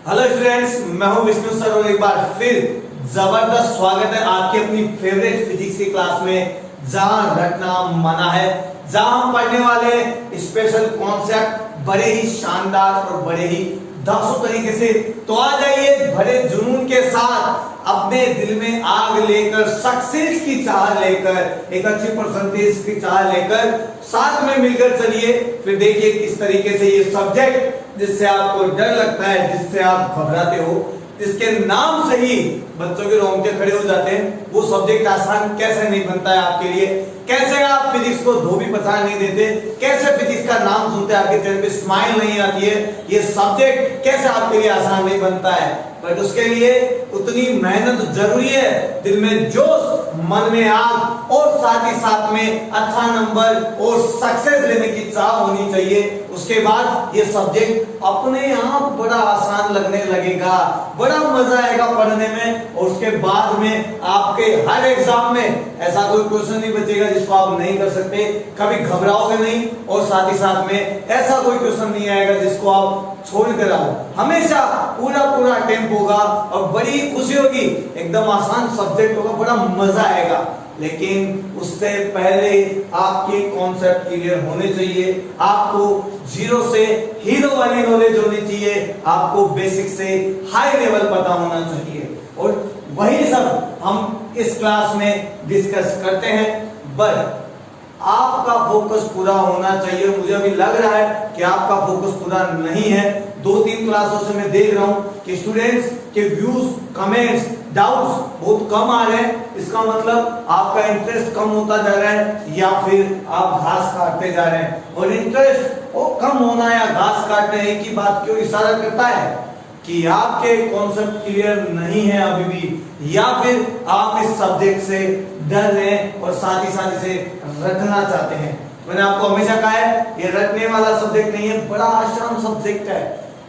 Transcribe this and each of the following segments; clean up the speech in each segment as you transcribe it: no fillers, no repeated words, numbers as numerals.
Hello students, मैं हूं Vishnu sir और एक बार फिर जबरदस्त स्वागत है आपकी अपनी फेवरेट फिजिक्स की क्लास में, जहां रटना मना है, जहां हम पढ़ने वाले स्पेशल कॉन्सेप्ट बड़े ही शानदार और बड़े ही धांसू तरीके से। तो आ जाइए बड़े जुनून के साथ, अपने दिल में आग लेकर, सक्सेस की चाह लेकर, एक अच्छी परसेंटेज की चाह लेकर साथ में मिलकर चलिए। फिर देखिए किस तरीके से ये सब्जेक्ट जिससे आपको डर लगता है, जिससे आप घबराते हो, जिसके नाम से ही बच्चों के रोंगटे खड़े हो जाते हैं, वो सब्जेक्ट आसान कैसे नहीं बनता है आपके लिए। कैसे आप फिजिक्स को धोबी पहचान नहीं देते, कैसे फिजिक्स का नाम सुनते आपके चेहरे पे स्माइल नहीं आती है, ये सब्जेक्ट कैसे आपके लिए आसान नहीं बनता है। बट उसके लिए उतनी मेहनत जरूरी है, दिल में जोश, मन में आग और साथ ही साथ में अच्छा नंबर और सक्सेस लेने की चाह होनी चाहिए। उसके बाद ये सब्जेक्ट अपने आप बड़ा आसान लगने लगेगा, बड़ा मजा आएगा पढ़ने में। और उसके बाद में आपके हर एग्जाम में ऐसा कोई क्वेश्चन नहीं बचेगा जिसको आप नहीं कर सकते, कभी घबराओगे नहीं, और साथ ही साथ में ऐसा कोई क्वेश्चन नहीं आएगा जिसको आप छोड़ कर आओ। हमेशा पूरा अटेम्प्ट होगा और बड़ी खुशी होगी, एकदम आसान सब्जेक्ट होगा, बड़ा मजा आएगा। लेकिन उससे पहले आपके कॉन्सेप्ट क्लियर होने चाहिए, आपको जीरो से हीरो वाली नॉलेज होनी चाहिए, आपको बेसिक से हाई लेवल पता होना चाहिए। और वही सब हम इस क्लास में डिस्कस करते हैं। बट आपका फोकस पूरा होना चाहिए। मुझे अभी लग रहा है कि आपका फोकस पूरा नहीं है। 2-3 क्लासों से मैं देख रहा हूं कि स्टूडेंट्स के व्यूज, कमेंट्स, डाउट्स बहुत कम आ रहे हैं। इसका मतलब आपका इंटरेस्ट कम होता जा रहा है या फिर आप घास काटते जा रहे हैं। और इंटरेस्ट वो कम होना या घास काटना एक ही बात क्यों इशारा करता है कि आपके कॉन्सेप्ट क्लियर नहीं है अभी भी, या फिर आप इस सब्जेक्ट से डर रहे हैं और साथ ही साथ इसे रटना चाहते हैं। मैंने आपको हमेशा कहा है ये रटने वाला सब्जेक्ट नहीं है, बड़ा आसान सब्जेक्ट है,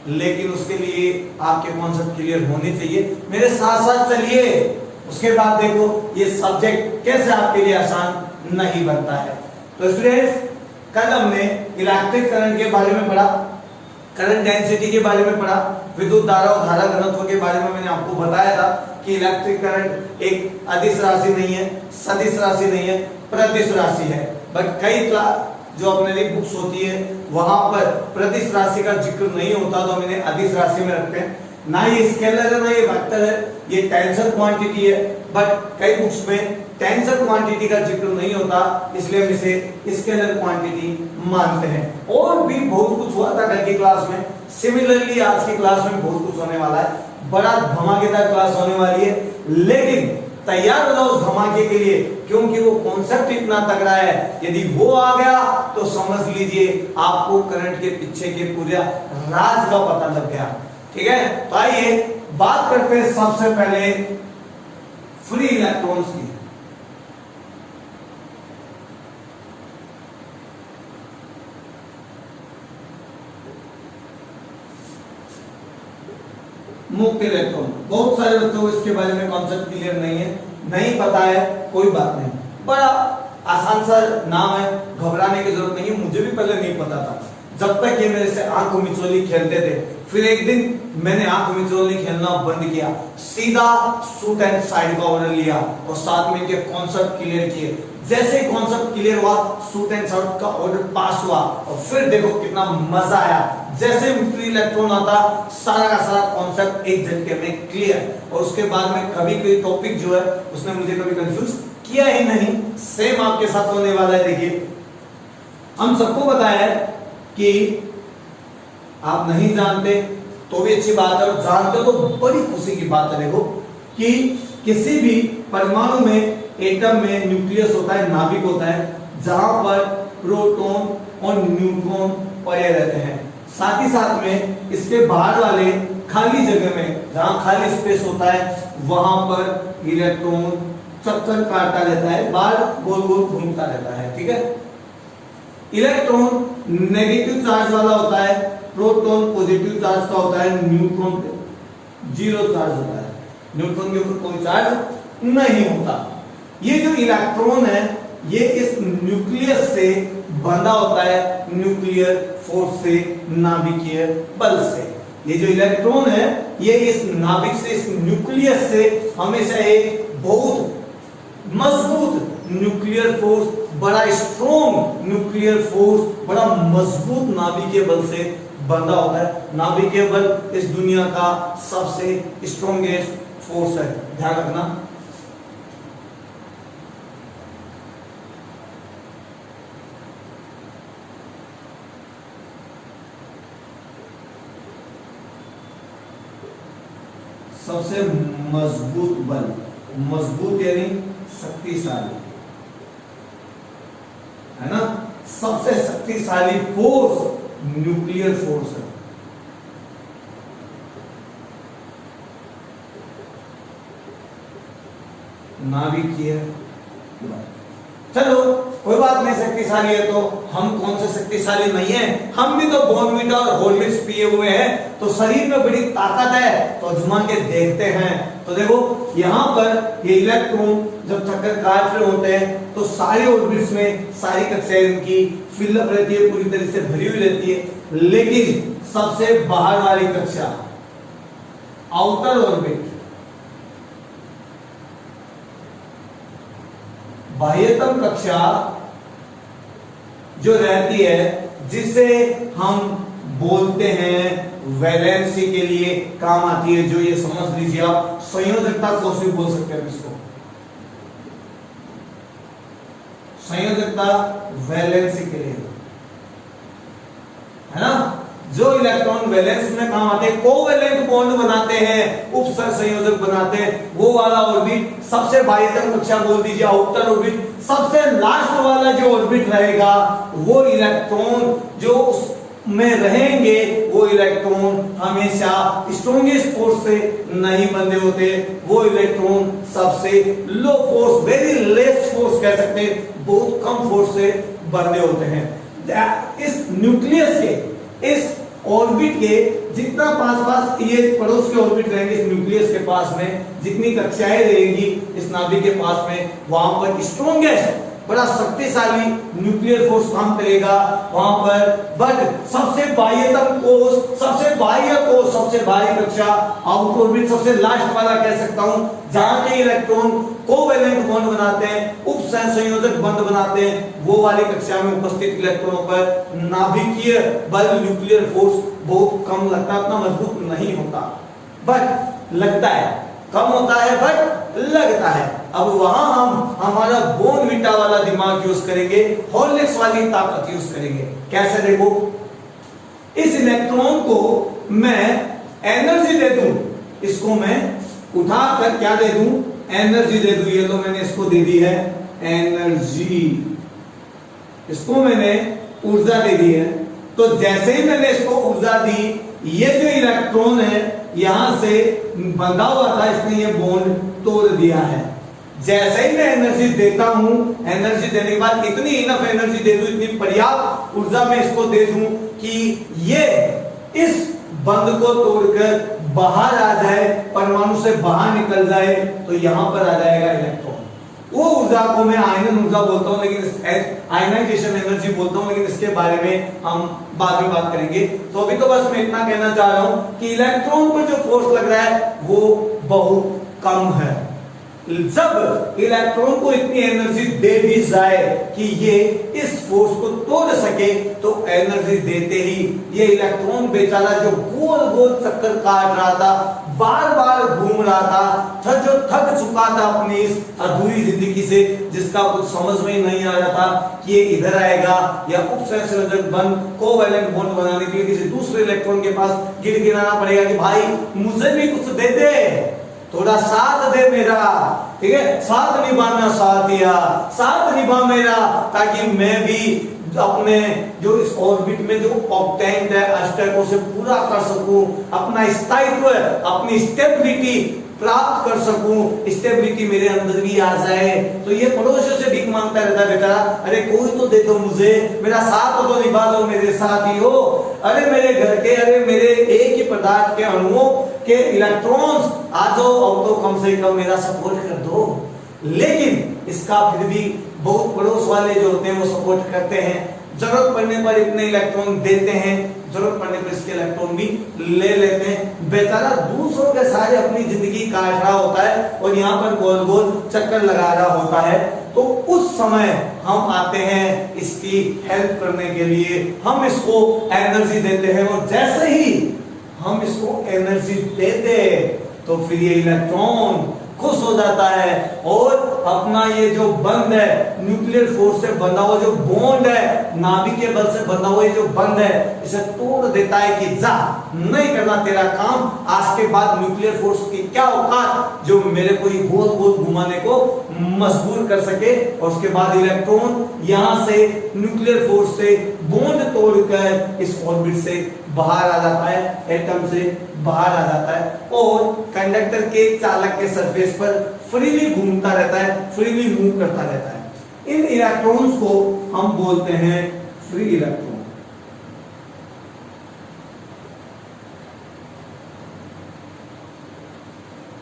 लेकिन उसके लिए आपके कॉन्सेप्ट क्लियर होने चाहिए। मेरे साथ साथ चलिए, उसके बाद देखो ये सब्जेक्ट कैसे आपके लिए आसान नहीं बनता है। तो स्टूडेंट्स, कल हमने इलेक्ट्रिक करंट के बारे में पढ़ा, करंट डेंसिटी के बारे में पढ़ा, विद्युत धारा और धारा घनत्व के बारे में मैंने आपको बताया था कि इलेक्ट्रिक करंट एक अदिश राशि नहीं है, सदिश राशि नहीं है, प्रतिश राशि है। बट कई क्लास जो अपने लिए बुक्स होती है वहां पर प्रतिश राशि का जिक्र नहीं होता, तो हम इन्हें अदिश राशि में रखते हैं। ना ये स्केलर है ना ये वेक्टर है, ये टेंसर क्वांटिटी है। बट कई बुक्स में टेंसर क्वांटिटी का जिक्र नहीं होता, इसलिए हम इसे स्केलर क्वांटिटी मानते हैं। और भी बहुत कुछ हुआ था कल की क्लास में, सिमिलरली आज की क्लास में बहुत कुछ होने वाला है, बड़ा धमाकेदार क्लास होने वाली है। लेकिन तैयार हो जाओ उस धमाके के लिए, क्योंकि वो कॉन्सेप्ट इतना तगड़ा है, यदि वो आ गया तो समझ लीजिए आपको करंट के पीछे के पूरा राज का पता लग गया। ठीक है, तो आइए बात करते हैं सबसे पहले फ्री इलेक्ट्रॉन्स की। मुक्त इलेक्ट्रॉन, बहुत सारे बच्चों को इसके बारे में कॉन्सेप्ट क्लियर नहीं है, नहीं पता है, कोई बात नहीं, बड़ा आसान सा नाम है, घबराने की जरूरत नहीं है। मुझे भी पहले नहीं पता था, जब तक ये मेरे से आंख मिचोली खेलते थे। फिर एक दिन मैंने आंख मिचोली खेलना बंद किया, सीधा शूट एंड साइड का ऑर्डर लिया और साथ में के कॉन्सेप्ट क्लियर किए। जैसे ही कॉन्सेप्ट क्लियर हुआ, शूट एंड साइड का ऑर्डर पास हुआ, और फिर देखो कितना मजा आया। जैसे फ्री इलेक्ट्रॉन आता, सारा का सारा कॉन्सेप्ट एक झटके में क्लियर। और उसके बाद में कभी कोई टॉपिक जो है उसने मुझे कभी कंफ्यूज किया ही नहीं। सेम आपके साथ होने वाला है। देखिए, हम सबको बताया है कि आप नहीं जानते तो भी अच्छी बात है, और जानते हो तो बड़ी खुशी की बात है। देखो कि किसी भी परमाणु में, एटम में न्यूक्लियस होता है, नाभिक होता है, जहां पर प्रोटॉन और न्यूट्रॉन पड़े रहते हैं। साथ ही साथ में इसके बाहर वाले खाली जगह में, जहां खाली स्पेस होता है, वहां पर इलेक्ट्रॉन चक्कर काटता रहता है, बाहर गोल गोल घूमता रहता है। ठीक है, इलेक्ट्रॉन नेगेटिव चार्ज वाला होता है, प्रोटॉन पॉजिटिव चार्ज का होता है, न्यूट्रॉन जीरो चार्ज होता है, न्यूट्रॉन के ऊपर कोई चार्ज नहीं होता। ये जो इलेक्ट्रॉन है ये इस न्यूक्लियस से बंधा होता है, न्यूक्लियर फोर्स से, नाभिकीय बल से। ये जो इलेक्ट्रॉन है ये इस नाभिक से, इस न्यूक्लियस से हमेशा एक बहुत मजबूत न्यूक्लियर फोर्स, बड़ा स्ट्रॉन्ग न्यूक्लियर फोर्स, बड़ा मजबूत नाभिकीय बल से बंधा होता है। नाभिकीय बल इस दुनिया का सबसे स्ट्रॉन्गेस्ट फोर्स है, ध्यान रखना। सबसे मजबूत बल, मजबूत यानी शक्तिशाली, है ना। सबसे शक्तिशाली फोर्स न्यूक्लियर फोर्स है। नाभिकीय बल, चलो कोई बात नहीं, शक्तिशाली है तो हम कौन से शक्तिशाली नहीं है, हम भी तो बॉर्नवीटा और हॉर्लिक्स पिए हुए हैं, तो शरीर में बड़ी ताकत है, तो आजमा के देखते हैं। तो देखो यहाँ पर ये इलेक्ट्रॉन जब चक्कर काट रहे होते हैं तो सारे ऑर्बिट्स में सारी कक्षाएं इनकी फिलअप रहती है, पूरी तरह से भरी हुई रहती है, लेकिन सबसे बाहर वाली कक्षा आउटर ऑर्बिट, बाह्यतम कक्षा जो रहती है, जिसे हम बोलते हैं वैलेंसी के लिए काम आती है, जो ये समझ लीजिए आप संयोजकता कोष भी बोल सकते हैं इसको, संयोजकता वैलेंसी के लिए, है ना। जो इलेक्ट्रॉन वैलेंस में काम आते हैं, कोवैलेंट बॉन्ड बनाते हैं, उपसहसंयोजक बनाते हैं, वो वाला ऑर्बिट सबसे बाह्यतम कक्षा बोल दीजिए आउटर ऑर्बिट। सबसे लास्ट वाला जो ऑर्बिट रहेगा वो इलेक्ट्रॉन जो उसमें रहेंगे, वो इलेक्ट्रॉन हमेशा स्ट्रॉन्गेस्ट फोर्स से नहीं बंधे होते, वो इलेक्ट्रॉन सबसे लो फोर्स, वेरी लेस फोर्स कह सकते हैं, बहुत कम फोर्स से बंधे होते हैं। इस न्यूक्लियस के, इस ऑर्बिट के जितना पास ये पड़ोस के ऑर्बिट रहेंगे, इस न्यूक्लियस के पास में जितनी कक्षाएं रहेंगी इस नाभिक के पास में, वहां पर स्ट्रॉन्गेस्ट, बड़ा शक्तिशाली न्यूक्लियर फोर्स काम करेगा वहां पर। बट सबसे बाह्यतम कोष, सबसे बाह्य कोष, सबसे बाह्य कक्षा आउटर ऑर्बिट, सबसे लास्ट वाला कह सकता हूं, जहां के इलेक्ट्रॉन कोवैलेंट बॉन्ड बनाते हैं, उपसहसंयोजक बंध बनाते हैं, वो वाली कक्षा में उपस्थित इलेक्ट्रॉनों पर नाभिकीय बल, न्यूक्लियर फोर्स बहुत कम लगता है, उतना मजबूत नहीं होता, बट लगता है, कम होता है बट लगता है। अब वहां हम हमारा बॉर्नवीटा वाला दिमाग यूज करेंगे, हॉर्लिक्स वाली ताकत यूज करेंगे। कैसे देखो, इस इलेक्ट्रॉन को मैं एनर्जी दे दूं, इसको मैं उठाकर क्या दे दूं, एनर्जी दे दूं। ये तो मैंने इसको दे दी है एनर्जी, इसको मैंने ऊर्जा दे दी है। तो जैसे ही मैंने इसको ऊर्जा दी, ये जो इलेक्ट्रॉन है यहां से बंधा हुआ था, इसने ये बॉन्ड तोड़ दिया है। जैसे ही मैं एनर्जी देता हूं, एनर्जी देने के बाद इतनी इनफ एनर्जी दे दूं, इतनी पर्याप्त ऊर्जा में इसको दे दूं कि ये इस बंध को तोड़कर बाहर आ जाए, परमाणु से बाहर निकल जाए, तो यहां पर आ जाएगा इलेक्ट्रॉन। वो ऊर्जा को मैं आयनन ऊर्जा बोलता हूं, लेकिन आयनाइजेशन एनर्जी बोलता हूं, लेकिन इसके बारे में हम बाद में बात करेंगे। तो अभी तो बस मैं इतना कहना चाह रहा हूं कि इलेक्ट्रॉन पर जो फोर्स लग रहा है वो बहुत कम है। जब इलेक्ट्रॉन को इतनी एनर्जी दे दी जाए कि ये इस फोर्स को तोड़ सके, तो एनर्जी देते ही ये इलेक्ट्रॉन बेचारा जो गोल गोल चक्कर काट रहा था, बार बार घूम रहा था, जो थक चुका था अपनी इस अधूरी जिंदगी से, जिसका कुछ समझ में ही नहीं आ रहा था कि ये इधर आएगा या उपसहसंयोजक बंध कोवैलेंट बॉन्ड बनाने के लिए किसी दूसरे इलेक्ट्रॉन के पास गिड़गिड़ाना पड़ेगा कि भाई मुझे भी कुछ दे दे, थोड़ा साथ दे मेरा, ठीक है, साथ निभाना, साथ निभा मेरा, ताकि मैं भी अपने जो इस ऑर्बिट में जो ऑक्टेंट है, अष्टक, उसे पूरा कर सकूं, अपना स्थायित्व, अपनी स्टेबिलिटी प्राप्त कर सकूं, स्टेबिलिटी मेरे अंदर भी आ जाए। तो ये पड़ोसियों से भीख मांगता रहता है, बेटा अरे कोई तो दे दो मुझे, मेरा साथ तो निभा दो, मेरे साथ ही हो, अरे मेरे घर के, अरे मेरे एक ही पदार्थ के अणुओं के इलेक्ट्रॉन्स आ जाओ, अब तो कम से कम मेरा सपोर्ट कर दो। लेकिन इसका फिर भी बहुत पड़ोस वाले जो होते हैं वो सपोर्ट करते हैं, जरूरत पड़ने पर इतने इलेक्ट्रॉन देते हैं जरूरत पड़ने पर इसके इलेक्ट्रॉन भी ले लेते हैं। बेचारा दूसरों के सारे अपनी जिंदगी काट रहा होता है और यहाँ पर गोल गोल चक्कर लगा रहा होता है, तो उस समय हम आते हैं इसकी हेल्प करने के लिए, हम इसको एनर्जी देते हैं और जैसे ही हम इसको एनर्जी देते तो फिर ये इलेक्ट्रॉन खुश हो जाता है और अपना ये जो बंध है, न्यूक्लियर फोर्स से बंधा हुआ जो बॉन्ड है, नाभिक के बल से बंधा हुआ ये जो बंध है, इसे तोड़ देता है कि जा, नहीं करना तेरा काम, आज के बाद न्यूक्लियर फोर्स की क्या औकात जो मेरे को गोल गोल घुमाने को मजबूर कर सके। और उसके बाद इलेक्ट्रॉन यहां से न्यूक्लियर फोर्स से बॉन्ड तोड़कर इस ऑर्बिट से बाहर आ जाता है, एटम से बाहर आ जाता है और कंडक्टर के चालक के सरफेस पर फ्रीली घूमता रहता है, फ्रीली मूव करता रहता है। इन इलेक्ट्रॉन्स को हम बोलते हैं फ्री इलेक्ट्रॉन।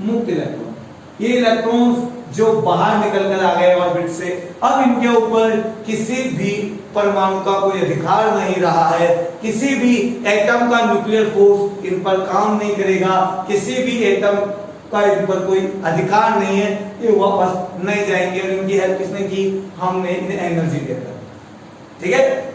मुक्त इलेक्ट्रॉन, ये इलेक्ट्रॉन्स जो बाहर निकल कर आ गए ऑर्बिट से, अब इनके ऊपर किसी भी परमाणु का कोई अधिकार नहीं रहा है, किसी भी एटम का न्यूक्लियर फोर्स इन पर काम नहीं करेगा, किसी भी एटम का इन पर कोई अधिकार नहीं है, ये वापस नहीं जाएंगे। और इनकी हेल्प किसने की? हमने इन्हें एनर्जी देकर, ठीक है।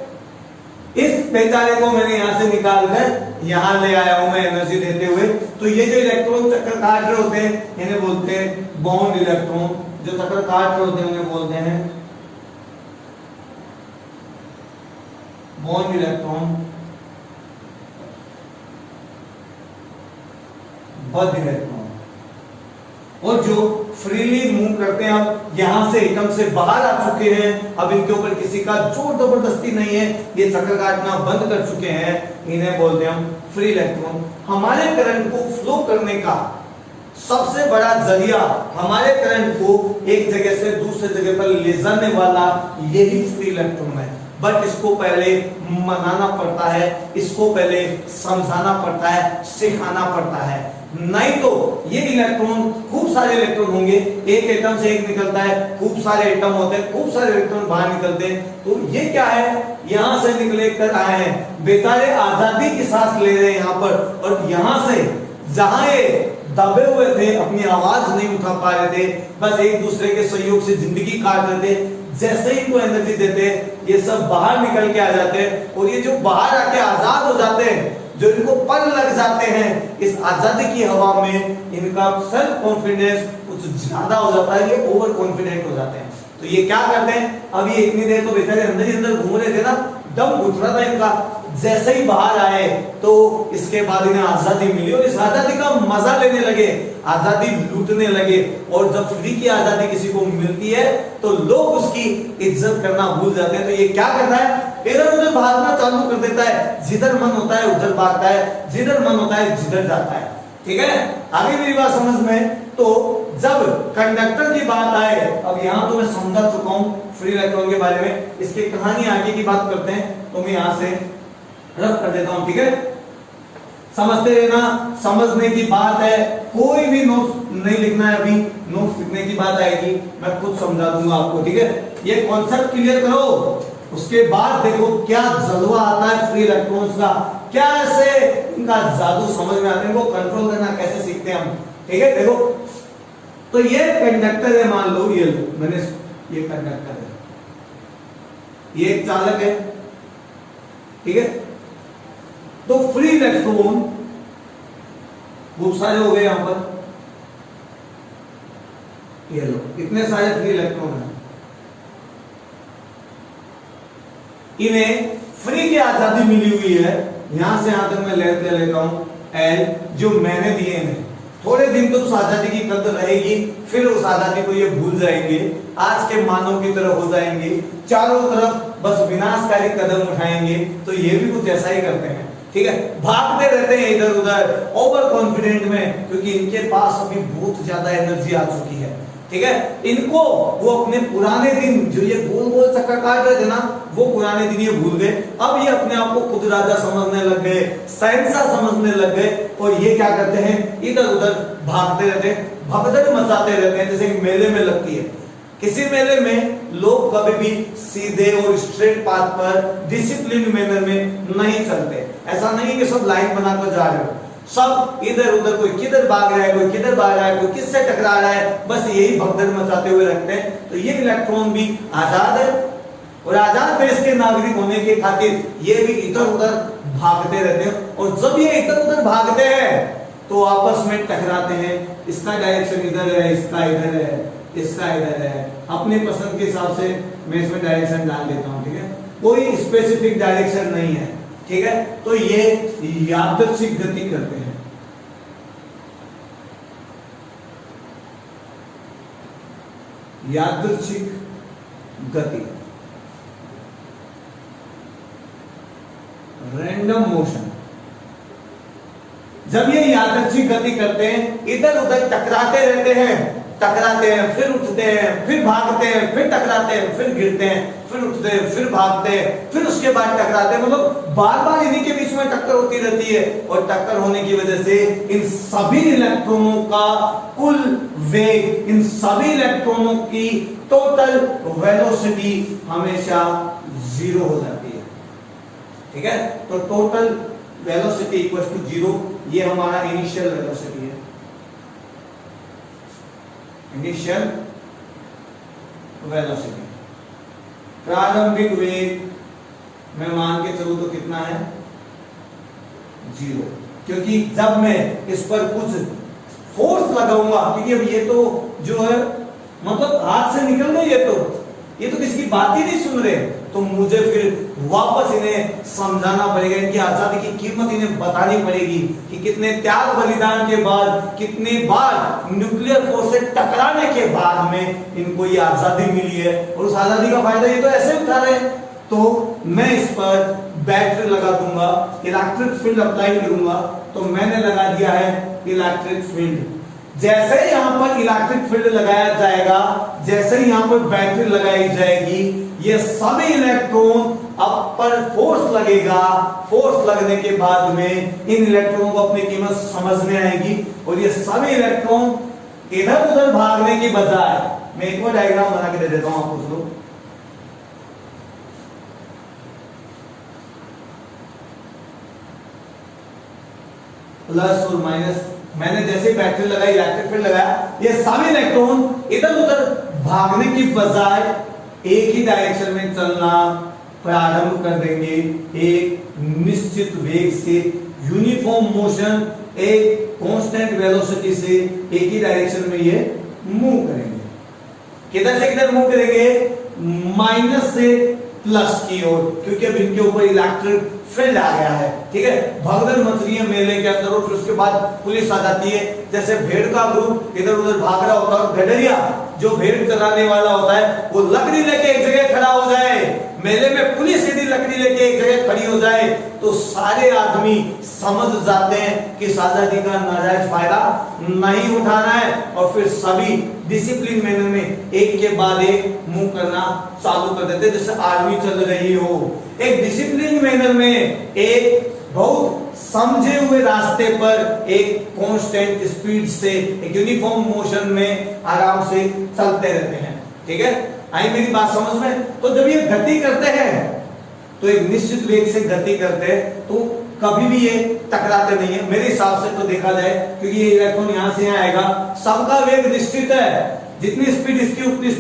इस बेचारे को मैंने यहां से निकाल कर यहां ले आया हूं मैं एनर्जी देते हुए। तो ये जो इलेक्ट्रॉन चक्कर काट रहे होते हैं इन्हें बोलते हैं बॉन्ड इलेक्ट्रॉन, जो चक्कर काट रहे होते हैं उन्हें बोलते हैं बॉन्ड इलेक्ट्रॉन, बद्ध इलेक्ट्रॉन। और जो फ्रीली मूव करते हैं, अब यहां से एटम से बाहर आ चुके हैं, अब इनके ऊपर किसी का जोर जबरदस्ती नहीं है, ये चक्कर काटना बंद कर चुके हैं, इन्हें बोलते हैं हम फ्री इलेक्ट्रॉन। हमारे करंट को फ्लो करने का सबसे बड़ा जरिया, हमारे करंट को एक जगह से दूसरे जगह पर ले जाने वाला यही फ्री इलेक्ट्रॉन है। बट इसको पहले मनाना पड़ता है, इसको पहले समझाना पड़ता है, सिखाना पड़ता है, नहीं तो ये इलेक्ट्रॉन, खूब सारे इलेक्ट्रॉन होंगे, एक एटम से एक निकलता है, खूब सारे एटम होते हैं, खूब सारे इलेक्ट्रॉन बाहर निकलते हैं, तो ये क्या है, यहां से निकले कर आए हैं, बेचारे आजादी की सांस ले रहे हैं यहां पर, और यहां से जहां ये दबे हुए थे, अपनी आवाज नहीं उठा पा रहे थे, बस एक दूसरे के सहयोग से जिंदगी काट रहे थे, जैसे ही इनको एनर्जी देते ये सब बाहर निकल के आ जाते हैं। और ये जो बाहर आके आजाद हो जाते हैं, जो इनको पर लग जाते हैं, इस आजादी की हवा में इनका सेल्फ कॉन्फिडेंस कुछ ज्यादा हो जाता है, ये ओवर कॉन्फिडेंट हो जाते हैं। तो ये क्या करते हैं, अब ये इतनी देर तो बेचारे अंदर ही अंदर घूम रहे थे ना, दम घुट रहा था इनका, जैसे ही बाहर आए तो इसके बाद इन्हें आजादी मिली और इस आजादी का मजा लेने लगे, आजादी लूटने लगे। और जब फ्री की आजादी किसी को मिलती है तो लोग उसकी इज्जत करना भूल जाते हैं। तो ये क्या करता है, इधर उधर भागना चालू कर देता है, जिधर मन होता है उधर भागता है, जिधर मन होता है जिधर जाता है, ठीक है। आगे मेरी बात समझ में, तो जब कंडक्टर की बात आए, अब यहां तो मैं समझा चुका हूं फ्री इलेक्ट्रॉन के बारे में, इसकी कहानी आगे की बात करते हैं, तो मैं यहां से रफ कर देता हूं, ठीक है। समझते रहना, समझने की बात है, कोई भी नोट नहीं लिखना है, अभी नोट लिखने की बात आएगी मैं खुद समझा दूंगा आपको, ठीक है। ये कॉन्सेप्ट क्लियर करो, उसके बाद देखो क्या जलवा आता है फ्री इलेक्ट्रॉन्स का, क्या ऐसे इनका जादू समझ में आता है, इनको कंट्रोल करना कैसे सीखते हैं हम, ठीक है। देखो तो ये कंडक्टर है, मान लो ये मैंने, ये कंडक्टर है, ये एक चालक है, ठीक है। तो फ्री इलेक्ट्रॉन बहुत सारे हो गए यहां पर, ये लो इतने सारे फ्री इलेक्ट्रॉन हैं, इन्हें फ्री की आजादी मिली हुई है। यहां से यहां तक मैं लेंथ ले लेता हूं L, जो मैंने दिए हैं। थोड़े दिन तो उस आजादी की कदर रहेगी, फिर उस आजादी को ये भूल जाएंगे, आज के मानव की तरह हो जाएंगे, चारों तरफ बस विनाशकारी कदम उठाएंगे। तो ये भी कुछ ऐसा ही करते हैं, ठीक है, भागते रहते हैं इधर उधर ओवर कॉन्फिडेंट में, क्योंकि इनके पास अभी बहुत ज्यादा एनर्जी आ चुकी है, ठीक है। इनको वो अपने पुराने दिन, जो ये गोल गोल चक्कर काट रहे थे ना, वो पुराने दिन ये भूल गए। अब ये अपने आप को खुद राजा समझने लग गए, शहंशाह समझने लग गए, और ये क्या करते हैं, इधर उधर भागते रहते हैं, भगदड़ मचाते रहते हैं, जैसे मेले में लगती है किसी मेले में लोग कभी भी सीधे और स्ट्रेट पाथ पर डिसिप्लिन मैनर में नहीं चलते। ऐसा नहीं है कि सब लाइन बनाकर जा रहे हो, सब इधर उधर, कोई किधर भाग रहा है, कोई किधर भाग रहा है, कोई किससे टकरा रहा है, बस यही भगदड़ मचाते हुए रखते हैं। तो ये इलेक्ट्रॉन भी आजाद है और आजाद देश के नागरिक होने के खातिर ये भी इधर उधर भागते रहते हैं। और जब ये इधर उधर भागते हैं तो आपस में टकराते हैं। इसका डायरेक्शन इधर है, इसका इधर है, इसका इधर है। अपनी पसंद के हिसाब से मैं इसमें डायरेक्शन डाल देता हूं, ठीक है, कोई स्पेसिफिक डायरेक्शन नहीं है, ठीक है। तो ये यादृच्छिक गति करते हैं। यादृच्छिक गति, रैंडम मोशन। जब ये यादृच्छिक गति करते हैं, इधर उधर टकराते रहते हैं, टकराते हैं, फिर उठते हैं, फिर भागते हैं, फिर टकराते हैं, फिर गिरते हैं, फिर उठते हैं, फिर भागते हैं, फिर उसके बाद टकराते हैं। मतलब बार बार इन्हीं के बीच में टक्कर होती रहती है। और टक्कर होने की वजह से इन सभी इलेक्ट्रॉनों का कुल वेग, इन सभी इलेक्ट्रॉनों की टोटल वेलोसिटी हमेशा 0 हो जाती है, ठीक है। तो टोटल वेलोसिटी इक्वल टू 0, ये हमारा इनिशियल वेलोसिटी है। इनिशियल वेलोसिटी, प्रारंभिक वेग मैं मान के चलूं तो कितना है, 0, क्योंकि जब मैं इस पर कुछ फोर्स लगाऊंगा, क्योंकि अब ये तो जो है मतलब हाथ से निकल गए, ये तो किसी की बात ही नहीं सुन रहे, तो मुझे फिर वापस इन्हें समझाना पड़ेगा, इनकी आजादी की कीमत इन्हें बतानी पड़ेगी कि कितने त्याग बलिदान के बाद, कितनी बार न्यूक्लियर फोर्स से टकराने के बाद में इनको ये आजादी मिली है। और उस आजादी का फायदा ये तो ऐसे उठा रहे हैं। तो मैं इस पर बैटरी लगा दूंगा, इलेक्ट्रिक फील्ड अप्लाई करूंगा। तो मैंने लगा दिया है इलेक्ट्रिक फील्ड। जैसे ही यहां पर इलेक्ट्रिक फील्ड लगाया जाएगा, जैसे ही यहां पर बैटरी लगाई जाएगी, ये सभी इलेक्ट्रॉन अब पर फोर्स लगेगा। फोर्स लगने के बाद में इन इलेक्ट्रॉनों को अपनी कीमत समझ में आएगी और ये सभी इलेक्ट्रॉन इधर उधर भागने की बजाय, मैं एक और डायग्राम बना के दे देता हूं आपको, सुनो। प्लस और माइनस, मैंने जैसे बैटरी लगाई, इलेक्ट्रिक फील्ड लगाया, ये सभी इलेक्ट्रॉन इधर उधर भागने की बजाय एक ही डायरेक्शन में चलना प्रारंभ कर देंगे। एक निश्चित वेग से, यूनिफॉर्म मोशन, एक कांस्टेंट वेलोसिटी से एक ही डायरेक्शन में ये मूव करेंगे। किधर से किधर मूव करेंगे, माइनस से प्लस की ओर, क्योंकि अब इनके ऊपर इलेक्ट्रिक फील्ड आ गया है, ठीक है। भगदड़ मच रही है मेले के अंदर और फिर उसके बाद पुलिस आ जाती है। जैसे भेड़ का ग्रुप इधर उधर भाग रहा होता है और गडरिया जो भेड़ चलाने वाला होता है वो लकड़ी लेके एक जगह खड़ा हो जाए, मेले में पुलिस यदि लकड़ी लेके एक जगह खड़ी हो जाए तो सारे आदमी समझ जाते हैं कि आजादी का नाजायज फायदा नहीं उठाना है और फिर सभी डिसिप्लिन मैनर में एक के बाद एक मूव करना चालू कर देते, जैसे आर्मी चल रही हो। एक डिसिप्लिन मैनर में, एक बहुत समझे हुए रास्ते पर एक कांस्टेंट स्पीड से, एक यूनिफॉर्म मोशन में आराम से चलते रहते हैं, ठीक है। आई मेरी बात समझ में? तो जब ये गति करते हैं तो एक निश्चित वेग से गति करते हैं तो कभी भी ये टकराते नहीं है मेरे हिसाब से। तो देखा जाए, क्योंकि ये इलेक्ट्रॉन यहां से यहां आएगा, सबका वेग निश्चित है, जितनी स्पीड इसकी उतनी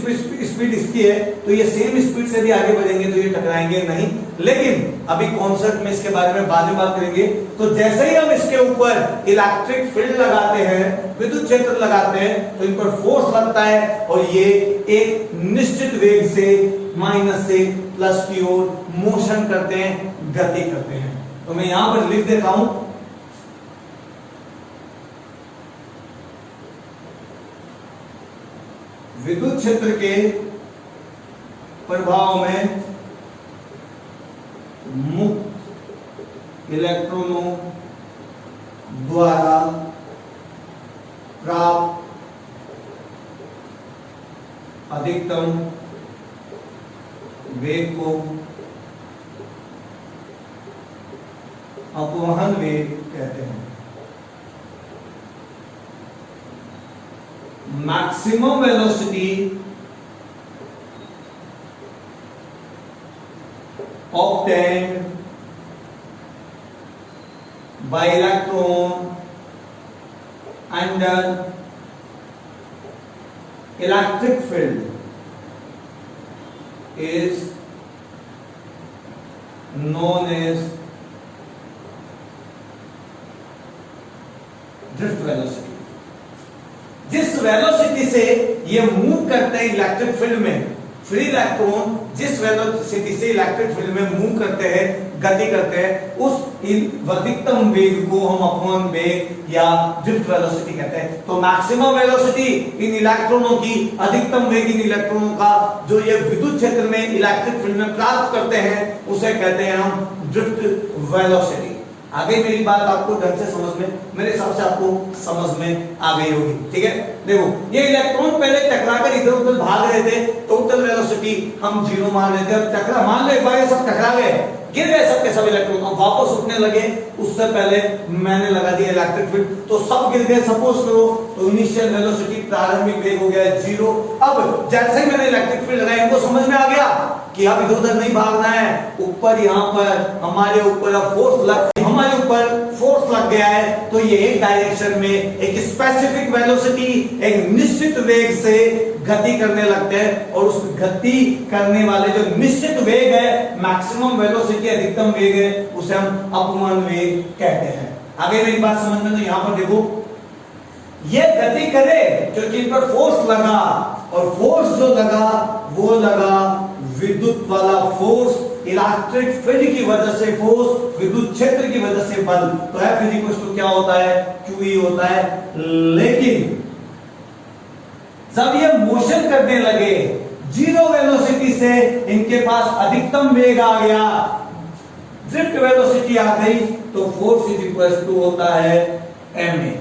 स्पीड इसकी है, तो ये सेम स्पीड से भी आगे बढ़ेंगे तो ये टकराएंगे नहीं। लेकिन अभी कॉन्सेप्ट में इसके बारे में बाद में बात करेंगे। तो जैसे ही हम इसके ऊपर इलेक्ट्रिक फील्ड लगाते हैं, विद्युत क्षेत्र लगाते हैं, तो इन पर फोर्स लगता है और ये एक निश्चित वेग से माइनस से प्लस की ओर मोशन करते हैं, गति करते हैं। तो मैं यहां पर लिख देता हूं, विद्युत क्षेत्र के प्रभाव में मुक्त इलेक्ट्रॉनों द्वारा प्राप्त अधिकतम वेग को अपवहन वेग कहते हैं। Maximum velocity obtained by electron under electric field is known as drift velocity। जिस वेलोसिटी से ये मूव करते हैं इलेक्ट्रिक फील्ड में, फ्री इलेक्ट्रॉन जिस वेलोसिटी से इलेक्ट्रिक फील्ड में मूव करते हैं, गति करते हैं, उस अधिकतम वेग को हम अपवन वेग या ड्रिफ्ट वेलोसिटी कहते हैं। तो मैक्सिमम वेलोसिटी इन इलेक्ट्रॉनों की, अधिकतम वेग इन इलेक्ट्रॉनों का जो ये विद्युत क्षेत्र में इलेक्ट्रिक फील्ड में प्राप्त करते हैं, उसे कहते हैं हम ड्रिफ्ट वेलोसिटी। आगे मेरी बात आपको ढंग से समझ में, मेरे हिसाब से आपको समझ में आ गई होगी। ठीक है, देखो ये इलेक्ट्रॉन पहले टकराकर इधर उधर भाग रहे थे, टोटल वेलोसिटी हम 0 मान रहे थे। अब टकरा, मान लो एक बार ये सब टकरा गए, गिर गए सबके सब इलेक्ट्रॉन, अब वापस उठने लगे, उससे पहले मैंने लगा दिया इलेक्ट्रिक फील्ड, तो सब गिर गए। सपोज करो तो इनिशियल वेलोसिटी, प्रारंभिक वेग हो गया 0। अब जैसे ही मैंने इलेक्ट्रिक फील्ड लगाया, इनको समझ में आ गया कि अब इधर उधर नहीं भागना है, ऊपर यहाँ पर हमारे ऊपर फोर्स लग गया है, तो ये एक डायरेक्शन में एक स्पेसिफिक वेलोसिटी, एक निश्चित वेग से गति करने लगते हैं, और उस गति करने वाले जो निश्चित वेग है, मैक्सिमम वेलोसिटी, अधिकतम वेग है, उसे हम अपवन वेग कहते हैं। आगे मेरी बात समझ में, तो यहां पर देखो ये गति करे क्योंकि इन पर फोर्स लगा, और फोर्स जो लगा वो लगा विद्युत वाला फोर्स, इलेक्ट्रिक फील्ड की वजह से फोर्स, विद्युत क्षेत्र की वजह से बल। तो F इक्वल्स टू क्या होता है, QE होता है। लेकिन जब ये मोशन करने लगे, 0 वेलोसिटी से इनके पास अधिकतम वेग आ गया, ड्रिफ्ट वेलोसिटी आ गई, तो फोर्स इक्वल्स टू होता है ma।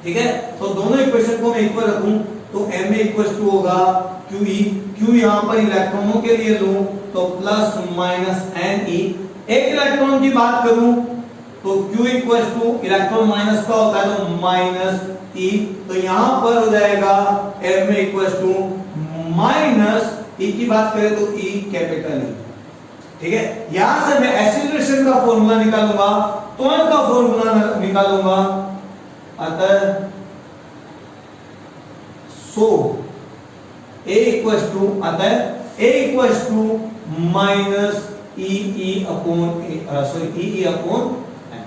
ठीक है, तो दोनों इक्वेशन को मैं इक्वल रखूं तो ma इक्वल्स टू होगा QE। Q यहां पर इलेक्ट्रॉनों के लिए लूं तो प्लस माइनस Ne। एक इलेक्ट्रॉन की बात करूं तो Q equals two electron minus का होता है तो माइनस E, तो यहां पर हो जाएगा ma equals to minus E की बात करें तो E कैपिटल E। ठीक है, यहां से मैं एक्सीलरेशन का फॉर्मूला निकालूंगा, त्वरण का फॉर्मूला निकालूंगा, अतः सो A इक्वल्स टू, अतः A equals to minus E upon E upon m।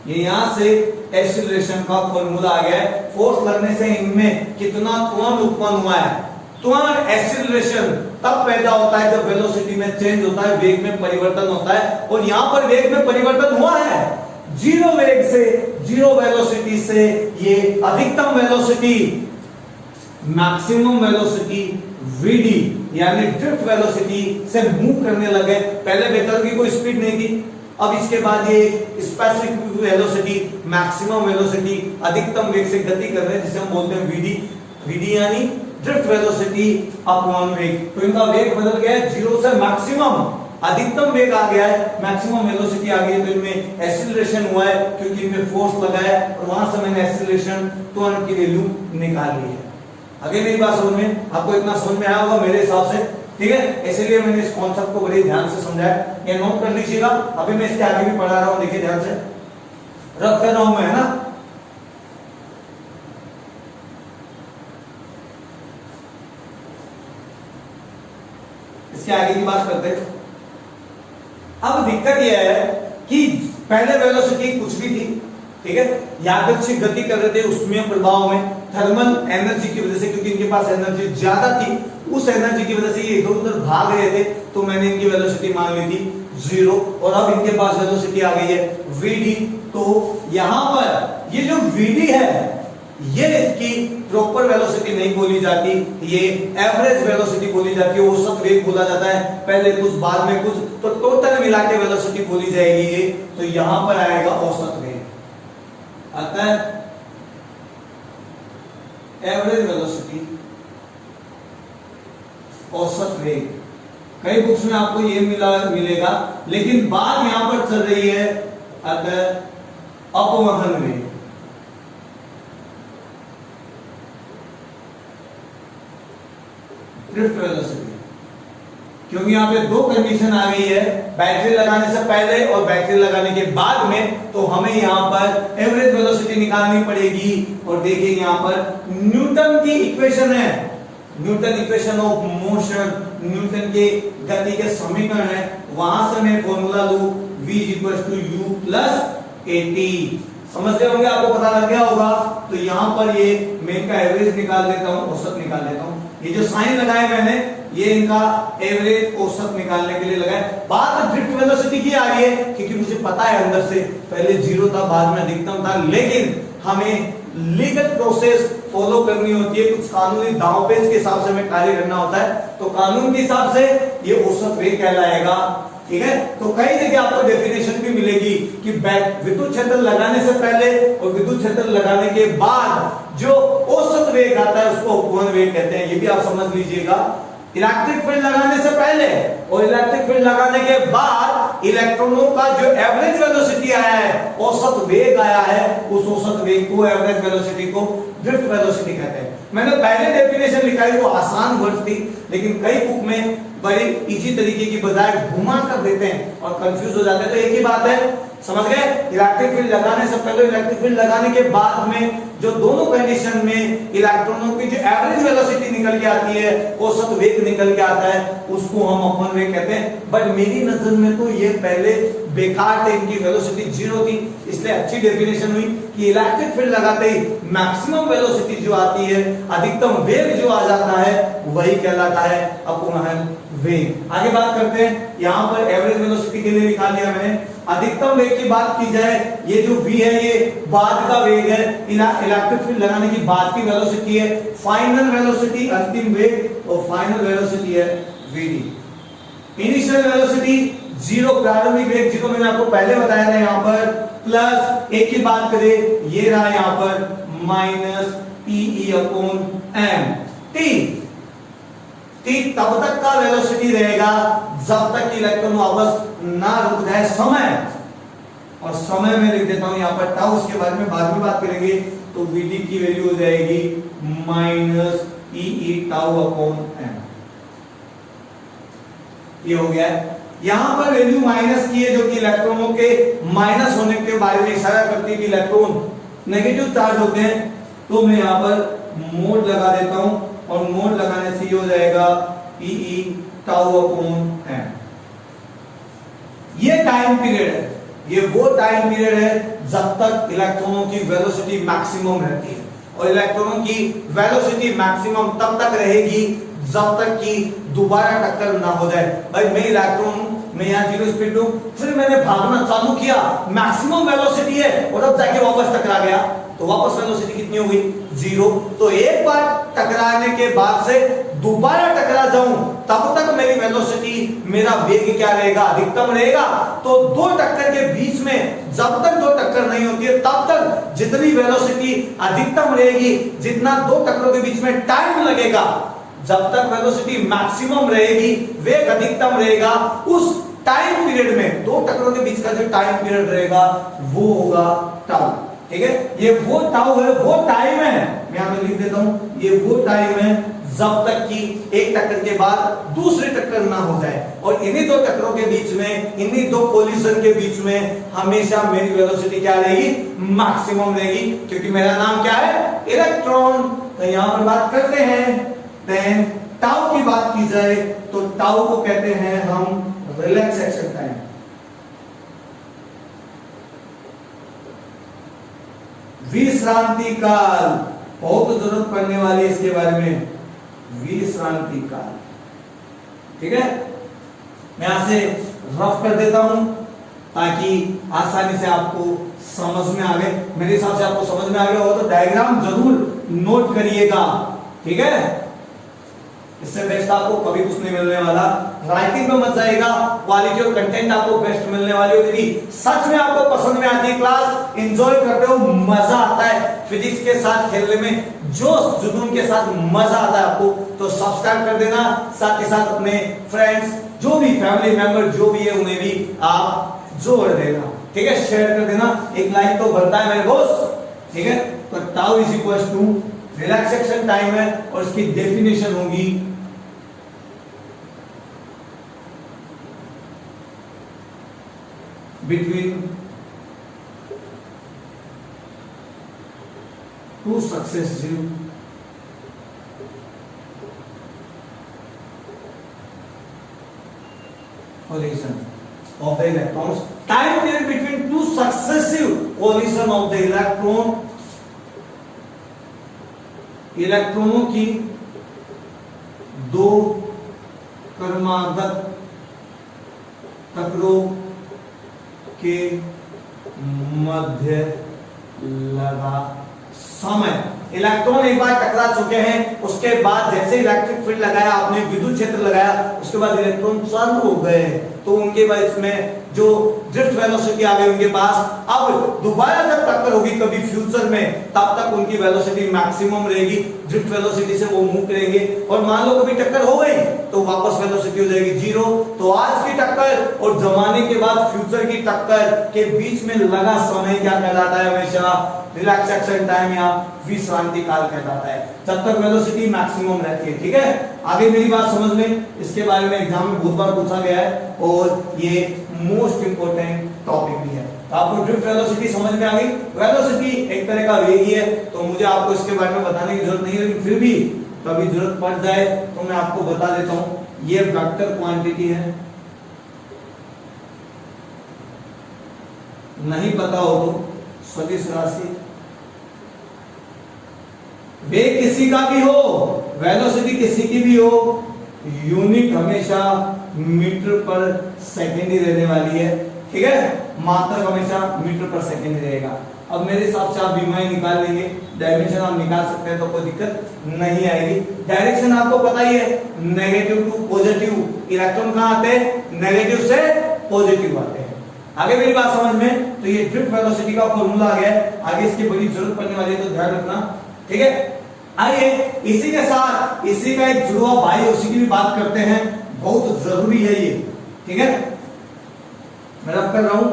ये यहां से एक्सीलरेशन का फॉर्मूला आ गया है। फोर्स लगने से इनमें कितना त्वरण उत्पन्न हुआ है। त्वरण, एक्सीलरेशन तब पैदा होता है जब वेलोसिटी में चेंज होता है, वेग में परिवर्तन होता है, और यहां पर वेग में परिवर्तन हुआ है। 0 वेग से, 0 वेलोसिटी से ये अधिकतम वेलोसिटी, मैक्सिमम वेलोसिटी Vd यानी ड्रिफ्ट वेलोसिटी से मूव करने लगे। पहले वेक्टर की कोई स्पीड नहीं थी, अब इसके बाद ये स्पेसिफिक वेलोसिटी, मैक्सिमम वेलोसिटी, अधिकतम वेग से गति कर रहे हैं, जिसे हम बोलते हैं Vd यानी ड्रिफ्ट वेलोसिटी अपॉन वेग। तो इनका वेग बदल गया है, 0 से मैक्सिमम, अधिकतम वेग आ गया है, मैक्सिमम वेलोसिटी आ गई है, तो इनमें एक्सीलरेशन हुआ है क्योंकि इनमें फोर्स लगा है, और वहां से मैंने एक्सीलरेशन, त्वरण की वैल्यू निकाल ली है। आगे मेरी बात समझ में, आपको इतना समझ में आया होगा मेरे हिसाब से। ठीक है, इसलिए मैंने इस कॉन्सेप्ट को बड़े ध्यान से समझाया, ये नोट कर लीजिएगा। अभी मैं इसके आगे भी पढ़ा रहा हूं, देखिए ध्यान से रख कर रहा हूं मैं, है ना। इसके आगे की बात करते हैं। अब दिक्कत यह है कि पहले वेलोसिटी कुछ भी थी, ठीक है, यादृच्छिक गति कर रहे थे, उसमें प्रभाव में थर्मल एनर्जी की वजह से, क्योंकि इनके पास एनर्जी ज्यादा थी, उस एनर्जी की वजह से ये इधर उधर भाग रहे थे, तो मैंने इनकी वेलोसिटी मान ली थी 0, और अब इनके पास वेलोसिटी आ गई है Vd। तो यहां पर ये जो Vd है, ये इसकी प्रॉपर वेलोसिटी नहीं बोली जाती, ये एवरेज वेलोसिटी बोली जाती है, औसत वेग बोला जाता है, पहले कुछ बाद में कुछ, तो टोटल मिला के वेलोसिटी बोली जाएगी ये। तो यहां पर आएगा औसत वेग, अतः एवरेज वेलोसिटी, औसत वेग। कई बुक्स में आपको ये मिलेगा, लेकिन बात यहां पर चल रही है अतः अपवहन वेग। ड्रिफ्ट वेलोसिटी, क्योंकि यहाँ पे दो कंडीशन आ गई है, बैटरी लगाने से पहले और बैटरी लगाने के बाद में, तो हमें यहाँ पर एवरेज वेलोसिटी निकालनी पड़ेगी। और देखिए यहाँ पर न्यूटन की इक्वेशन है, Newton equation of motion, Newton के गति के समीकरण है, वहां से मैं फॉर्मूला लूं v u + at। समझ गए होंगे, आपको पता लग गया होगा। तो यहाँ पर ये मैं इनका एवरेज निकाल लेता हूँ, औसत निकाल लेता हूँ। ये जो साइन लगाए मैंने, ये इनका एवरेज औसत निकालने के लिए लगाए। बात ड्रिफ्ट वेलोसिटी की आ रही है, क्योंकि मुझे पता है अंदर से पहले 0 था, बाद में अधिकतम था, लेकिन हमें लीगल प्रोसेस फॉलो करनी होती है, कुछ कानूनी दांवपेच के हिसाब से हमें कार्य करना होता है। तो कानून के हिसाब से ये औसत वेग कहलाएगा, ठीक है। तो कई जगह आपको डेफिनेशन भी मिलेगी कि विद्युत क्षेत्र लगाने से पहले और विद्युत क्षेत्र लगाने के बाद जो औसत वेग आता है उसको अपवहन वेग कहते हैं। ये भी आप समझ लीजिएगा। इलेक्ट्रिक फील्ड लगाने से पहले और इलेक्ट्रिक फील्ड लगाने के बाद इलेक्ट्रॉनों का जो एवरेज वेलोसिटी आया है, औसत वेग आया है, उस औसत वेग को, एवरेज वेलोसिटी को ड्रिफ्ट वेलोसिटी कहते हैं। मैंने पहले डेफिनेशन लिखाई, वो आसान वर्ड थी, लेकिन कई बुक में बड़े इजी तरीके की बजाय घुमा कर देते हैं और कंफ्यूज हो जाते हैं। तो एक ही बात है, समझ गए। इलेक्ट्रिक फील्ड लगाने से पहले, इलेक्ट्रिक फील्ड लगाने के बाद में जो दोनों कंडीशन में इलेक्ट्रॉनों की जो एवरेज वेलोसिटी निकल के आती है, औसत वेग निकल के आता है, उसको हम अपवहन वेग कहते हैं। बट मेरी नजर में तो ये पहले बेकार थे, इनकी वेलोसिटी 0 थी, इसलिए अच्छी डेफिनेशन हुई कि इलेक्ट्रिक फील्ड लगाते ही मैक्सिमम वेलोसिटी जो आती है, अधिकतम वेग जो आ जाता है, वही कहलाता है अपवहन वेग। आगे बात करते हैं, यहां पर एवरेज वेलोसिटी के लिए निकाल लिया मैंने। अधिकतम वेग की बात की जाए, ये जो v है ये बाद का वेग है, इलेक्ट्रिक फील्ड लगाने की बाद की वेलोसिटी है। फाइनल वेलोसिटी अंतिम वेग, और फाइनल वेलोसिटी है vd। इनिशियल वेलोसिटी 0 प्रारंभिक वेग, जिसको मैंने आपको पहले बताया था यहाँ पर, प्लस एक की बात करें, ये रहा यहाँ पर माइनस TE/m। T तब तक का वेलोसिटी रहेगा जब तक इलेक्ट्रॉन वापस ना रुक जाए समय, और समय में लिख देता हूं यहाँ पर टाउ, उसके बारे में बाद में बात करेंगे। तो vd की वैल्यू हो जाएगी माइनस TE/m। ये हो गया। यहां पर वैल्यू माइनस की है, जो कि इलेक्ट्रॉनों के माइनस होने के बारे में इशारा करती है कि इलेक्ट्रॉन नेगेटिव चार्ज होते हैं। तो मैं यहां पर मोड लगा देता हूं, और मोड लगाने से ये हो जाएगा TE/m। ये टाइम पीरियड है, ये वो टाइम पीरियड है जब तक इलेक्ट्रॉनों की वेलोसिटी मैक्सिमम रहती है। और इलेक्ट्रॉनों की वेलोसिटी मैक्सिमम तब तक रहेगी जब तक कि दोबारा टक्कर ना हो जाए। भाई मैं इलेक्ट्रॉन हूं, मैं यहाँ 0 स्पीड हूं, फिर मैंने भागना चालू किया, मैक्सिमम वेलोसिटी है, और अब जाके वापस टकरा गया, तो वापस वेलोसिटी कितनी हो गई? 0। तो एक बार टकराने के बाद से दोबारा टकरा जाऊं, तब तक मेरी वेलोसिटी, मेरा वेग क्या रहेगा? अधिकतम रहेगा। तो दो टक्कर के बीच में जब तक दो टक्कर नहीं होती है, तब तक जितनी वेलोसिटी अधिकतम रहेगी, जितना दो टक्करों के बीच में टाइम लगेगा, जब तक वेलोसिटी मैक्सिमम रहेगी, वेग अधिकतम रहेगा, उस टाइम पीरियड में, दो टक्करों के बीच का जो टाइम पीरियड रहेगा वो होगा टाउ। ठीक है, ये वो टाउ है, वो टाइम है, मैं यहां पे लिख देता हूं, ये वो टाइम है जब तक कि एक टक्कर के बाद दूसरी टक्कर ना हो जाए। और इन्हीं दो टक्करों के बीच में, इन्हीं दो कोलिजन के बीच में हमेशा मेरी वेलोसिटी क्या रहेगी? मैक्सिमम रहेगी, क्योंकि मेरा नाम क्या है? इलेक्ट्रॉन। तो यहां पर बात करते हैं, देन टाउ की बात की जाए तो टाउ को कहते हैं हम रिलैक्सेशन टाइम। विश्रांति काल, बहुत जरूरत पड़ने वाली है इसके बारे में, विश्रांति काल। ठीक है, मैं यहां से रफ कर देता हूं ताकि आसानी से आपको समझ में आ गए। मेरे हिसाब से आपको समझ में आ गया हो तो डायग्राम जरूर नोट करिएगा। ठीक है, इससे बेस्ट आपको कभी कुछ नहीं मिलने वाला। राइटिंग में मत जाएगा, क्वालिटी और कंटेंट आपको बेस्ट मिलने वाली होती है। सच में आपको पसंद में आती है क्लास, एंजॉय करते हो, मजा आता है फिजिक्स के साथ खेलने में, जोश जुनून के साथ मजा आता है आपको, तो सब्सक्राइब कर देना। साथ ही साथ अपने फ्रेंड्स, जो भी फैमिली मेंबर जो भी है, उन्हें भी आप जोड़ देना। ठीक है, शेयर कर देना, एक लाइक तो बनता है मेरे दोस्त। ठीक है, तो tau is equal to relaxation time है, और इसकी डेफिनेशन होगी between two successive collision of the electrons. Time period between two successive collision of the इलेक्ट्रॉनों की दो क्रमागत टकरों के मध्य लगा समय। इलेक्ट्रॉन एक बार टकरा चुके हैं, उसके बाद जैसे इलेक्ट्रिक फील्ड लगाया, आपने विद्युत क्षेत्र लगाया, उसके बाद इलेक्ट्रॉन चालू हो गए, तो उनके बाद इसमें जो ड्रिफ्ट वेलोसिटी आ गई उनके पास। अब दोबारा जब टक्कर होगी कभी फ्यूचर में, तब तक उनकी वेलोसिटी मैक्सिमम रहेगी, ड्रिफ्ट वेलोसिटी से वो मूव करेंगे। और मान लो कभी टक्कर हो गई तो वापस वेलोसिटी हो जाएगी 0। तो आज की टक्कर और जमाने के बाद फ्यूचर की टक्कर के बीच में लगा समय क्या कहलाता है? हमेशा रिलैक्सेशन टाइम या विश्रांति काल कहलाता है, जब तक वेलोसिटी मैक्सिमम रहती है। ठीक है, आगे मेरी बात समझ में, इसके बारे में एग्जाम में बहुत बार पूछा गया है और ये मोस्ट इंपोर्टेंट टॉपिक भी है। तो आपको ड्रिफ्ट वेलोसिटी समझ में आ गई। वेलोसिटी एक तरह का वेग ही है, तो मुझे आपको इसके बारे में बताने की जरूरत नहीं है, लेकिन फिर भी कभी जरूरत पड़ जाए तो मैं आपको बता देता हूं। ये वेक्टर क्वांटिटी है, नहीं पता हो तो सदिश राशि। वेग किसी का भी हो, वेलोसिटी किसी की भी हो, यूनिट हमेशा मीटर पर सेकेंड ही रहने वाली है। ठीक है, मात्रक हमेशा मीटर पर सेकेंड ही रहेगा। अब मेरे हिसाब से आप बीमारी निकाल लेंगे, डायमेंशन आप निकाल सकते हैं, तो कोई दिक्कत नहीं आएगी। डायरेक्शन आपको पता ही है, नेगेटिव टू पॉजिटिव। इलेक्ट्रॉन कहां आते हैं? नेगेटिव से पॉजिटिव आते हैं। आगे मेरी बात समझ में, तो ये ड्रिफ्ट वेलोसिटी का फॉर्मूला आ गया है, आगे इसकी बड़ी जरूरत पड़ने वाली है, तो ध्यान रखना। ठीक है, आइए इसी के साथ इसी का एक जुड़वा भाई, उसी की भी बात करते हैं, बहुत जरूरी है ये। ठीक है, मैं रब कर रहा हूं।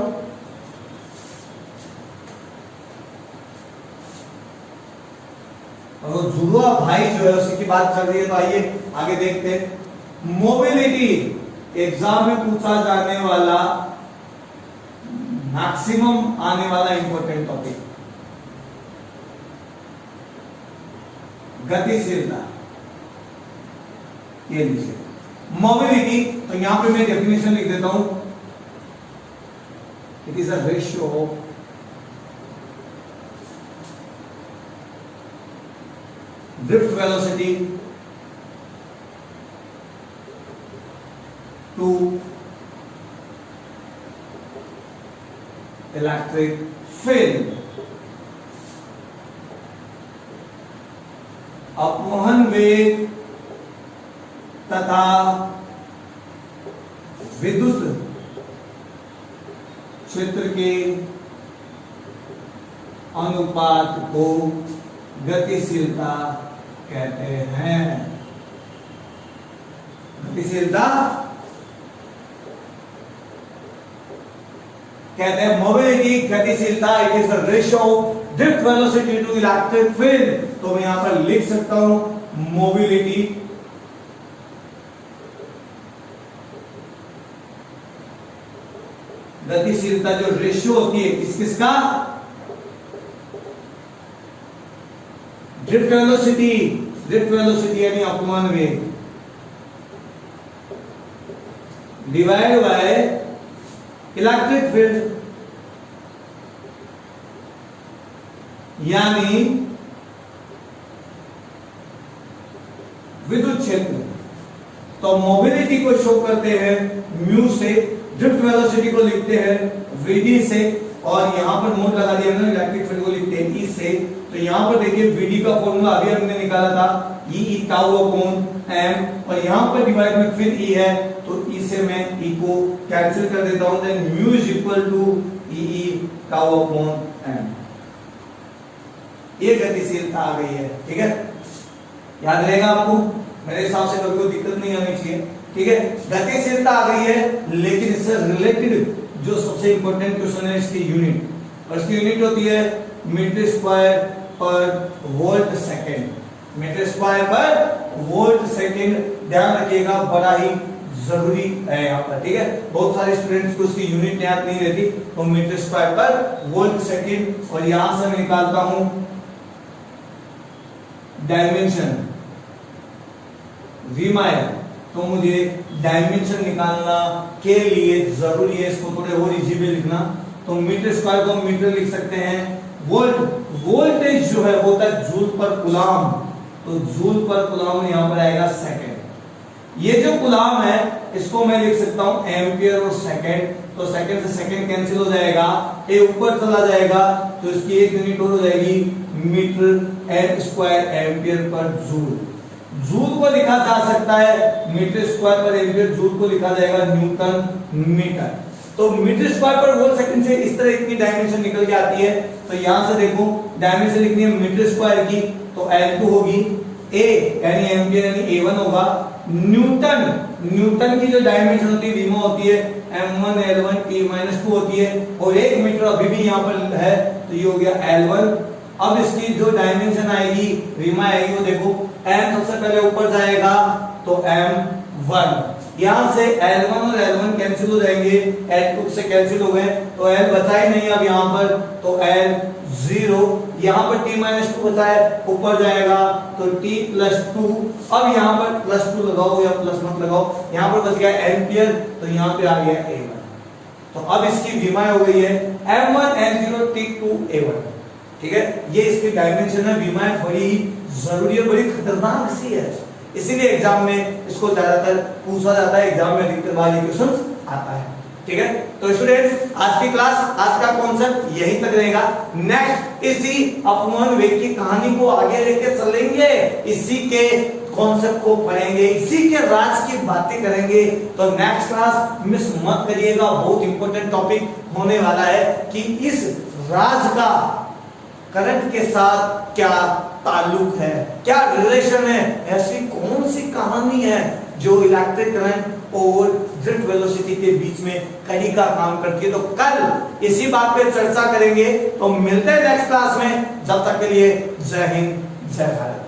और जुड़वा भाई जो है उसी की बात चल रही है, तो आइए आगे देखते हैं। मोबिलिटी, एग्जाम में पूछा जाने वाला, मैक्सिमम आने वाला इंपॉर्टेंट टॉपिक, गतिशीलता। ये लीजिए मोबिलिटी, तो यहां पे मैं डेफिनेशन लिख देता हूं। It is a ratio of drift velocity to electric field. अपवहन वेग तथा विद्युत क्षेत्र के अनुपात को गतिशीलता कहते हैं। गतिशीलता कहते हैं मोबिलिटी, गतिशीलता। It is the ratio of drift velocity to electric field. तो मैं यहां पर लिख सकता हूं मोबिलिटी गतिशीलता जो रेशियो होती है किसका? ड्रिफ्ट वेलोसिटी यानी अपवहन वेग डिवाइड बाय इलेक्ट्रिक फील्ड यानी विद्युत क्षेत्र। तो मोबिलिटी को शो करते हैं म्यू से, ड्रिफ्ट वेलोसिटी को लिखते हैं वीडी से, और यहां पर नोट लगा दिया हमने, इलेक्ट्रिक फील्ड को लिखते हैं ई से। तो यहां पर देखिए वीडी का फॉर्मूला अभी हमने निकाला था, ई टाउ अपॉन एम, और यहां पर डिवाइड में फिर ई है, तो ई से मैं ई को कैंसिल कर देता हूं, then mu is equal to E tau upon M. ये गतिशीलता आ गई है। ठीक है, याद रहेगा आपको, मेरे हिसाब से कभी कोई दिक्कत नहीं आनी चाहिए। ठीक है, गतिशीलता आ गई है, लेकिन इससे रिलेटेड जो सबसे इंपॉर्टेंट क्वेश्चन है इसकी यूनिट, और इसकी यूनिट होती है मीटर स्क्वायर पर वोल्ट सेकेंड। मीटर स्क्वायर पर वोल्ट सेकेंड, ध्यान रखिएगा, बड़ा ही जरूरी है यहाँ पर, ठीक है। बहुत सारे स्टूडेंट्स को उसकी यूनिट याद नहीं रहती, तो मीटर स्क्वायर पर वोल्ट सेकंड, और यहां से मैं निकालता हूं डायमेंशन वी माइल। तो मुझे डायमेंशन निकालना के लिए जरूरी है इसको थोड़े और इजी में लिखना। तो मीटर स्क्वायर को मीटर लिख सकते हैं, वोल्ट वोल्टेज जो है वो होता है जूल पर कूलम, तो जूल पर कूलम यहां पर आएगा सेकंड। ये जो कूलम है इसको मैं लिख सकता हूं एम्पियर और सेकंड, तो सेकंड से सेकंड कैंसिल हो जाएगा, ए ऊपर चला जाएगा, तो इसकी एक यूनिट और हो जाएगी metre N square ampere per joule. Joule को लिखा जा सकता है मीटर स्क्वायर पर एम्पियर, जूल को लिखा जाएगा न्यूटन मीटर। तो मीटर स्क्वायर पर वोल्ट सेकंड से इस तरह इतनी डायमेंशन निकल के आती है। तो यहां से देखो डायमेंशन लिखनी है मीटर स्क्वायर की, तो L2 होगी, A यानी एम्पियर यानी A1 होगा, न्यूटन की जो डायमेंशन होती है वीमा होती है M1 L1 T-2 होती है, और 1 मीटर अभी भी यहाँ पर है, तो ये हो गया L1। अब इसकी जो डायमेंशन आएगी वीमा आएगी वो देखो, M सबसे पहले ऊपर जाएगा तो M1, यहां से L1 और L1 कैंसिल हो जाएंगे, L2 से कैंसिल हो गए, तो L बचा ही नहीं अब यहाँ पर, तो L0, यहाँ पर T-2 बचा है, ऊपर जाएगा तो T+2, अब यहाँ पर +2 लगाओ या प्लस मत लगाओ, यहाँ पर बच गया एम्पियर, तो यहाँ पे आ गया A1। तो अब इसकी विमाएं हो गई है M1 N0 T2 A1, ठीक है। ये इसकी डायमेंशन है, विमाएं बड़ी जरूरी है, बड़ी खतरनाक सी है, इसीलिए एग्जाम में इसको ज्यादातर पूछा जाता है, एग्जाम में अधिकतर वाले क्वेश्चंस आता है, ठीक है। तो स्टूडेंट्स आज की क्लास, आज का कॉन्सेप्ट यहीं तक रहेगा। नेक्स्ट इसी अपमान वेग की कहानी को आगे लेके चलेंगे, इसी के कॉन्सेप्ट को पढ़ेंगे, इसी के राज की बातें करेंगे। तो नेक्स्ट क्लास मिस मत करिएगा, बहुत इंपॉर्टेंट टॉपिक होने वाला है कि इस राज का करंट के साथ क्या ताल्लुक है, क्या रिलेशन है, ऐसी कौन सी कहानी है जो इलेक्ट्रिक करंट और जेट वेलोसिटी के बीच में कड़ी का काम करती है। तो कल इसी बात पे चर्चा करेंगे, तो मिलते हैं नेक्स्ट क्लास में, जब तक के लिए जय हिंद जय भारत।